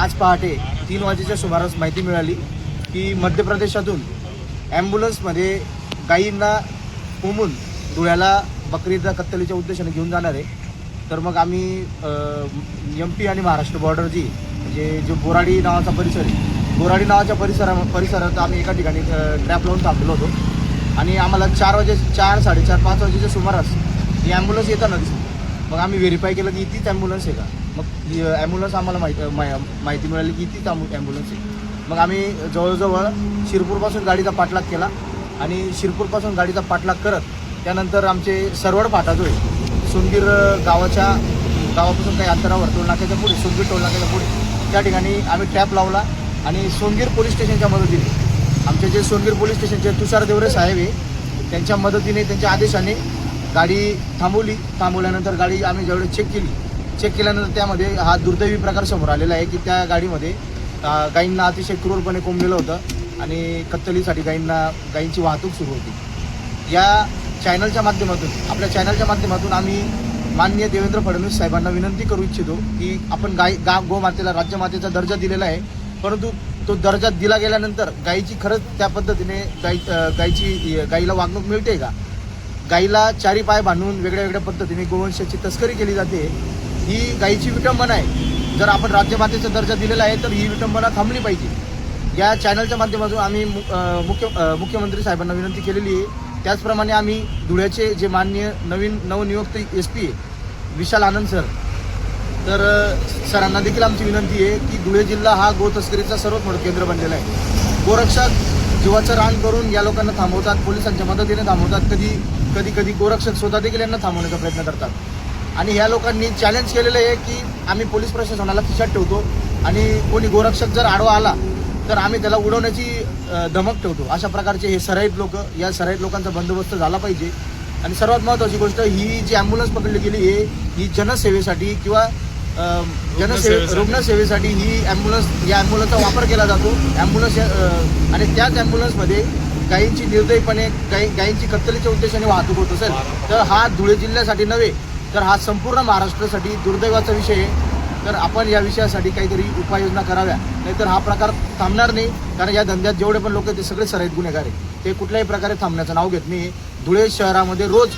आज पहाटे 3 वाजेच्या सुमारास माहिती मिळाली की मध्य प्रदेशातून ॲम्ब्युलन्समध्ये गायींना कोंबून धुळ्याला बकरी ईद कत्तलीच्या उद्देशाने घेऊन जाणार आहे. तर मग आम्ही MP आणि महाराष्ट्र बॉर्डर जी म्हणजे जो बोराडी नावाचा परिसर आहे, बोराडी नावाच्या परिसरात आम्ही एका ठिकाणी ट्रॅप लावून थांबलो होतो आणि आम्हाला 4:30 5 वाजेच्या सुमारास ही ॲम्ब्युलन्स येताना दिसली. मग आम्ही व्हेरीफाय केलं की तीच ॲम्ब्युलन्स आहे का. मग ही ॲम्ब्युलन्स आम्हाला माहिती मिळाली की तीच ॲम्ब्युलन्स आहे. मग आम्ही जवळजवळ शिरपूरपासून गाडीचा पाठलाग केला आणि शिरपूरपासून गाडीचा पाठलाग करत त्यानंतर आमचे सरवड फाटा जो आहे सोनगीर गावापासून काही अंतरावर टोलनाक्याच्या पुढे, सोनगीर टोलनाक्याच्या पुढे त्या ठिकाणी आम्ही ट्रॅप लावला आणि सोनगीर पोलीस स्टेशनच्या मदतीने आमचे जे सोनगीर पोलीस स्टेशनचे तुषार देवरे साहेब आहे त्यांच्या मदतीने, त्यांच्या आदेशाने गाडी थांबवल्यानंतर गाडी आम्ही ज्यावेळी चेक केल्यानंतर त्यामध्ये हा दुर्दैवी प्रकार समोर आलेला आहे की त्या गाडीमध्ये गायींना अतिशय क्रूरपणे कोंबलेलं होतं आणि कत्तलीसाठी गायींची वाहतूक सुरू होती. या चॅनलच्या माध्यमातून, आपल्या चॅनलच्या माध्यमातून आम्ही माननीय देवेंद्र फडणवीस साहेबांना विनंती करू इच्छितो की आपण गोमातेला राज्यमातेचा दर्जा दिलेला आहे, परंतु तो दर्जा दिला गेल्यानंतर गायीची खरंच त्या पद्धतीने गायीला वागणूक मिळते का. गायीला 4 पाय बांधून वेगळ्या पद्धतीने गोवंशाची तस्करी केली जाते. ही गायीची विटंबना आहे. जर आपण राज्यमातेचा दर्जा दिलेला आहे तर ही विटंबना थांबली पाहिजे. या चॅनलच्या माध्यमातून आम्ही मुख्यमंत्री साहेबांना विनंती केलेली आहे. त्याचप्रमाणे आम्ही धुळ्याचे जे माननीय नवनियुक्त SP विशाल आनंद सर, तर सरांना देखील आमची विनंती आहे की धुळे जिल्हा हा गो तस्करीचा सर्वात मोठं केंद्र बनलेला आहे. गोरक्षक जीवाचं रान करून या लोकांना थांबवतात, पोलिसांच्या मदतीने थांबवतात, कधी गोरक्षक स्वतः देखील यांना थांबवण्याचा प्रयत्न करतात. आणि ह्या लोकांनी चॅलेंज केलेलं आहे की आम्ही पोलीस प्रशासनाला खिशात ठेवतो आणि कोणी गोरक्षक जर आडवा आला तर आम्ही त्याला उडवण्याची धमक ठेवतो. अशा प्रकारचे हे सराईत लोक, या सराईत लोकांचा बंदोबस्त झाला पाहिजे. आणि सर्वात महत्त्वाची गोष्ट, ही जी ॲम्ब्युलन्स पकडली गेली आहे ही जनसेवेसाठी किंवा रुग्णसेवेसाठी या ॲम्ब्युलन्सचा वापर केला जातो. आणि त्याच ॲम्ब्युलन्समध्ये गायींची निर्दयीपणे गायींची कत्तलीच्या उद्देशाने वाहतूक होत असेल तर हा धुळे जिल्ह्यासाठी नव्हे तर हा संपूर्ण महाराष्ट्रासाठी दुर्दैवाचा विषय आहे. तर आपण या विषयासाठी काहीतरी उपाययोजना कराव्या, नाहीतर हा प्रकार थांबणार नाही. कारण या धंद्यात जेवढे पण लोक ते सगळे सराईत गुन्हेगार आहे, ते कुठल्याही प्रकारे थांबण्याचं नाव घेत नाही. धुळे शहरामध्ये रोज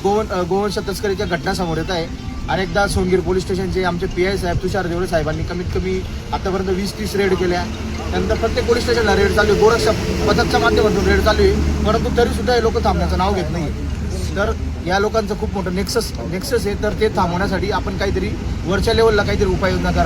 गोवंश तस्करीच्या घटना समोर येत आहे. अनेकदा सोनगीर पोलीस स्टेशनचे आमचे PI साहेब तुषार देवरे साहेबांनी कमीत कमी आतापर्यंत 20-30 रेड केल्या. त्यानंतर प्रत्येक पोलीस स्टेशनला रेड चालू आहे, गोरक्षक पथकच्या माध्यमातून रेड चालू आहे, परंतु तरीसुद्धा हे लोक थांबण्याचं नाव घेत नाही. तर या लोकांचं खूप मोठं नेक्सस आहे. तर ते थांबवण्यासाठी आपण काहीतरी वरच्या लेवलला काहीतरी उपाययोजना करा.